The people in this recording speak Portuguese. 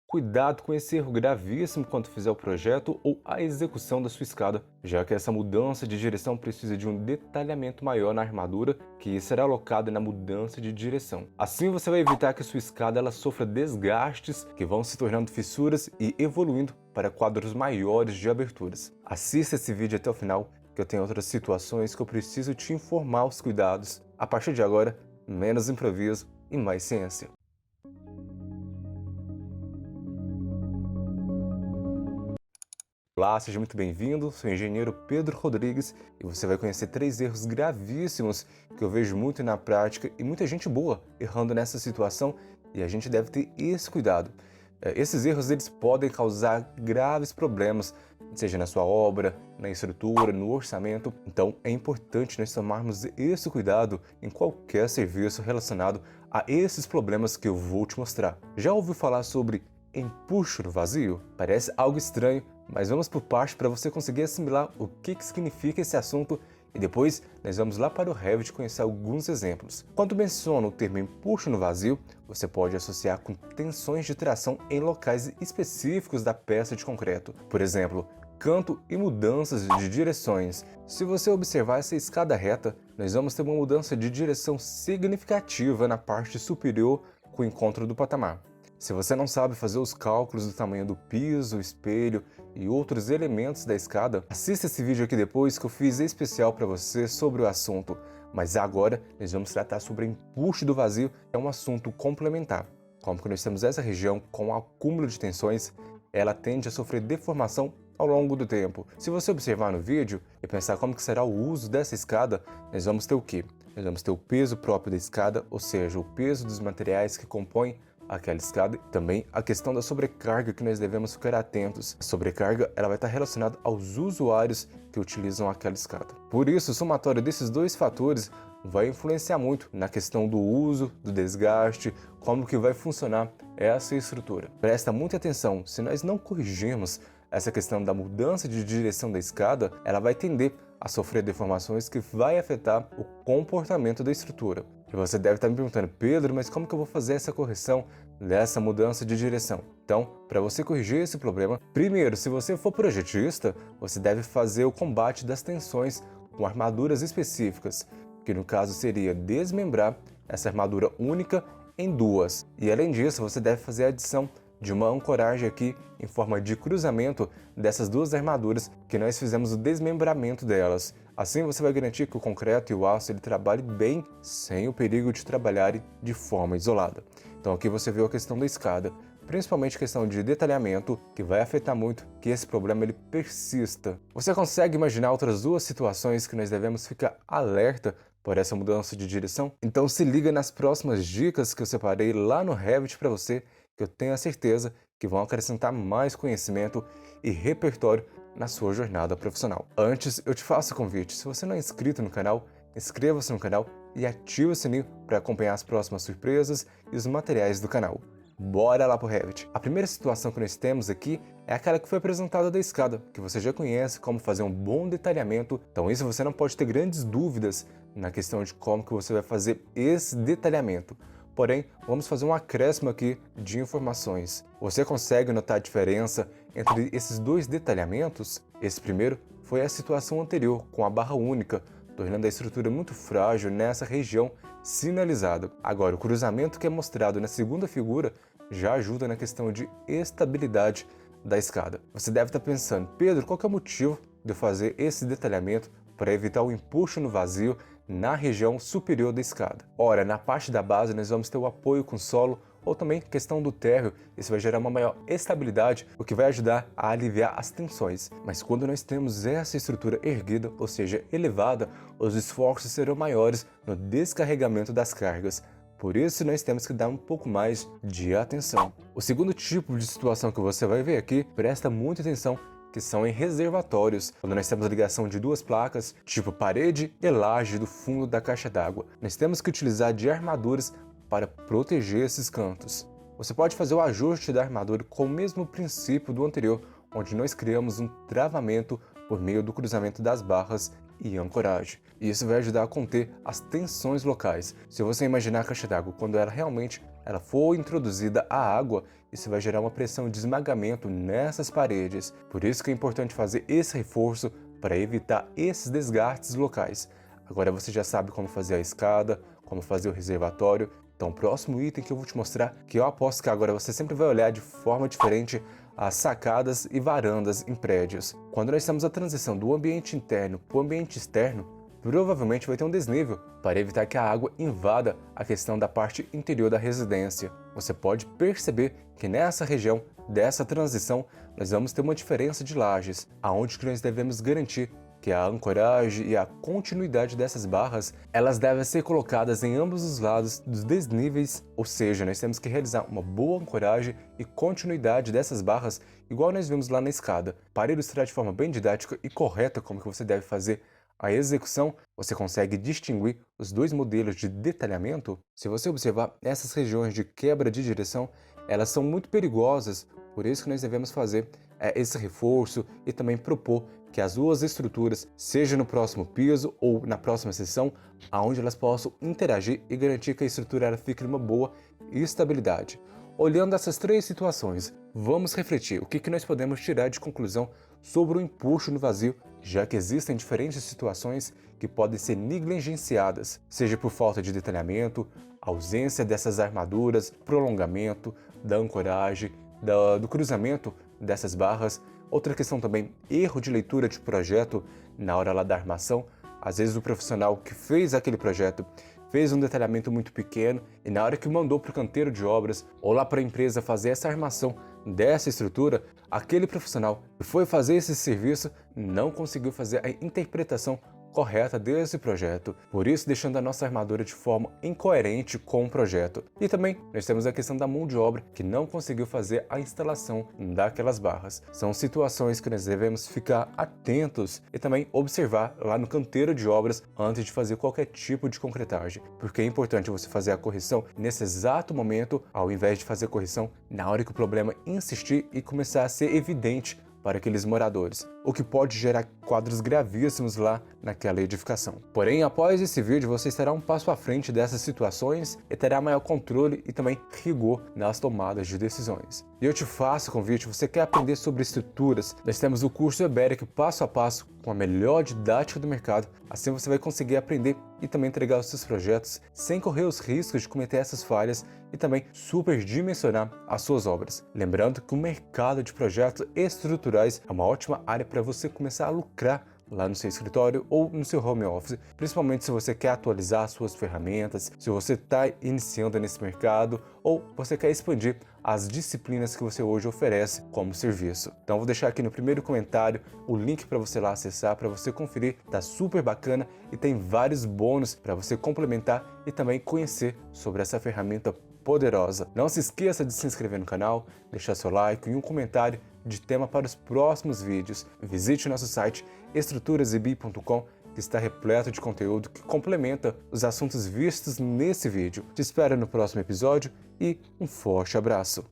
Cuidado com esse erro gravíssimo quando fizer o projeto ou a execução da sua escada, já que essa mudança de direção precisa de um detalhamento maior na armadura que será alocada na mudança de direção. Assim você vai evitar que a sua escada ela sofra desgastes que vão se tornando fissuras e evoluindo para quadros maiores de aberturas. Assista esse vídeo até o final, que eu tenho outras situações que eu preciso te informar os cuidados. A partir de agora, menos improviso e mais ciência. Olá, seja muito bem-vindo, sou o engenheiro Pedro Rodrigues e você vai conhecer 3 erros gravíssimos que eu vejo muito na prática e muita gente boa errando nessa situação e a gente deve ter esse cuidado. Esses erros eles podem causar graves problemas, seja na sua obra, na estrutura, no orçamento, então é importante nós tomarmos esse cuidado em qualquer serviço relacionado a esses problemas que eu vou te mostrar. Já ouviu falar sobre empuxo no vazio? Parece algo estranho, mas vamos por parte para você conseguir assimilar o que significa esse assunto e depois nós vamos lá para o Revit conhecer alguns exemplos. Quando menciona o termo empuxo no vazio, você pode associar com tensões de tração em locais específicos da peça de concreto. Por exemplo, canto e mudanças de direções. Se você observar essa escada reta, nós vamos ter uma mudança de direção significativa na parte superior com o encontro do patamar. Se você não sabe fazer os cálculos do tamanho do piso, espelho e outros elementos da escada, assista esse vídeo aqui depois que eu fiz especial para você sobre o assunto. Mas agora nós vamos tratar sobre empuxo do vazio, que é um assunto complementar. Como que nós temos essa região com acúmulo de tensões, ela tende a sofrer deformação ao longo do tempo. Se você observar no vídeo e pensar como que será o uso dessa escada, nós vamos ter o quê? Nós vamos ter o peso próprio da escada, ou seja, o peso dos materiais que compõem aquela escada, e também a questão da sobrecarga que nós devemos ficar atentos. A sobrecarga ela vai estar relacionada aos usuários que utilizam aquela escada. Por isso, o somatório desses dois fatores vai influenciar muito na questão do uso, do desgaste, como que vai funcionar essa estrutura. Presta muita atenção, se nós não corrigirmos essa questão da mudança de direção da escada, ela vai tender a sofrer deformações que vai afetar o comportamento da estrutura. E você deve estar me perguntando, Pedro, mas como que eu vou fazer essa correção dessa mudança de direção? Então, para você corrigir esse problema, primeiro, se você for projetista, você deve fazer o combate das tensões com armaduras específicas, que no caso seria desmembrar essa armadura única em duas. E além disso, você deve fazer a adição de uma ancoragem aqui em forma de cruzamento dessas duas armaduras que nós fizemos o desmembramento delas. Assim você vai garantir que o concreto e o aço ele trabalhem bem sem o perigo de trabalharem de forma isolada. Então aqui você viu a questão da escada, principalmente a questão de detalhamento, que vai afetar muito que esse problema ele persista. Você consegue imaginar outras duas situações que nós devemos ficar alerta por essa mudança de direção? Então se liga nas próximas dicas que eu separei lá no Revit para você, que eu tenho a certeza que vão acrescentar mais conhecimento e repertório na sua jornada profissional. Antes, eu te faço o convite, se você não é inscrito no canal, inscreva-se no canal e ative o sininho para acompanhar as próximas surpresas e os materiais do canal. Bora lá pro Revit! A primeira situação que nós temos aqui é aquela que foi apresentada da escada, que você já conhece como fazer um bom detalhamento, então isso você não pode ter grandes dúvidas na questão de como que você vai fazer esse detalhamento. Porém, vamos fazer um acréscimo aqui de informações. Você consegue notar a diferença entre esses dois detalhamentos? Esse primeiro foi a situação anterior, com a barra única, tornando a estrutura muito frágil nessa região sinalizada. Agora, o cruzamento que é mostrado na segunda figura já ajuda na questão de estabilidade da escada. Você deve estar pensando, Pedro, qual que é o motivo de eu fazer esse detalhamento para evitar o empuxo no vazio na região superior da escada? Ora, na parte da base nós vamos ter o apoio com solo ou também questão do térreo, isso vai gerar uma maior estabilidade, o que vai ajudar a aliviar as tensões. Mas quando nós temos essa estrutura erguida, ou seja, elevada, os esforços serão maiores no descarregamento das cargas. Por isso nós temos que dar um pouco mais de atenção. O segundo tipo de situação que você vai ver aqui, presta muita atenção, que são em reservatórios, quando nós temos a ligação de duas placas, tipo parede e laje do fundo da caixa d'água. Nós temos que utilizar de armaduras para proteger esses cantos. Você pode fazer o ajuste da armadura com o mesmo princípio do anterior, onde nós criamos um travamento por meio do cruzamento das barras e ancoragem. E isso vai ajudar a conter as tensões locais. Se você imaginar a caixa d'água quando ela realmente ela for introduzida a água, isso vai gerar uma pressão de esmagamento nessas paredes. Por isso que é importante fazer esse reforço para evitar esses desgastes locais. Agora você já sabe como fazer a escada, como fazer o reservatório. Então o próximo item que eu vou te mostrar, que eu aposto que agora você sempre vai olhar de forma diferente as sacadas e varandas em prédios. Quando nós temos a transição do ambiente interno para o ambiente externo, provavelmente vai ter um desnível para evitar que a água invada a questão da parte interior da residência. Você pode perceber que nessa região dessa transição nós vamos ter uma diferença de lajes, aonde que nós devemos garantir que a ancoragem e a continuidade dessas barras, elas devem ser colocadas em ambos os lados dos desníveis, ou seja, nós temos que realizar uma boa ancoragem e continuidade dessas barras, igual nós vimos lá na escada. Para ilustrar de forma bem didática e correta como que você deve fazer a execução, você consegue distinguir os dois modelos de detalhamento. Se você observar, essas regiões de quebra de direção, elas são muito perigosas, por isso que nós devemos fazer esse reforço e também propor que as duas estruturas, seja no próximo piso ou na próxima seção, aonde elas possam interagir e garantir que a estrutura ela fique numa boa estabilidade. Olhando essas três situações, vamos refletir o que nós podemos tirar de conclusão sobre o empuxo no vazio, já que existem diferentes situações que podem ser negligenciadas, seja por falta de detalhamento, ausência dessas armaduras, prolongamento da ancoragem, do cruzamento dessas barras. Outra questão também, erro de leitura de projeto na hora lá da armação. Às vezes o profissional que fez aquele projeto fez um detalhamento muito pequeno e na hora que mandou para o canteiro de obras ou lá para a empresa fazer essa armação dessa estrutura, aquele profissional que foi fazer esse serviço não conseguiu fazer a interpretação correta desse projeto, por isso deixando a nossa armadura de forma incoerente com o projeto. E também nós temos a questão da mão de obra que não conseguiu fazer a instalação daquelas barras. São situações que nós devemos ficar atentos e também observar lá no canteiro de obras antes de fazer qualquer tipo de concretagem, porque é importante você fazer a correção nesse exato momento, ao invés de fazer a correção na hora que o problema insistir e começar a ser evidente para aqueles moradores, o que pode gerar quadros gravíssimos lá naquela edificação. Porém, após esse vídeo, você estará um passo à frente dessas situações e terá maior controle e também rigor nas tomadas de decisões. E eu te faço o convite, você quer aprender sobre estruturas? Nós temos o curso Eberic passo a passo com a melhor didática do mercado. Assim você vai conseguir aprender e também entregar os seus projetos sem correr os riscos de cometer essas falhas e também superdimensionar as suas obras. Lembrando que o mercado de projetos estruturais é uma ótima área para você começar a lucrar lá no seu escritório ou no seu home office, principalmente se você quer atualizar as suas ferramentas, se você está iniciando nesse mercado ou você quer expandir as disciplinas que você hoje oferece como serviço. Então vou deixar aqui no primeiro comentário o link para você lá acessar, para você conferir, tá super bacana e tem vários bônus para você complementar e também conhecer sobre essa ferramenta poderosa. Não se esqueça de se inscrever no canal, deixar seu like e um comentário de tema para os próximos vídeos. Visite o nosso site estruturaseb.com, que está repleto de conteúdo que complementa os assuntos vistos nesse vídeo. Te espero no próximo episódio e um forte abraço!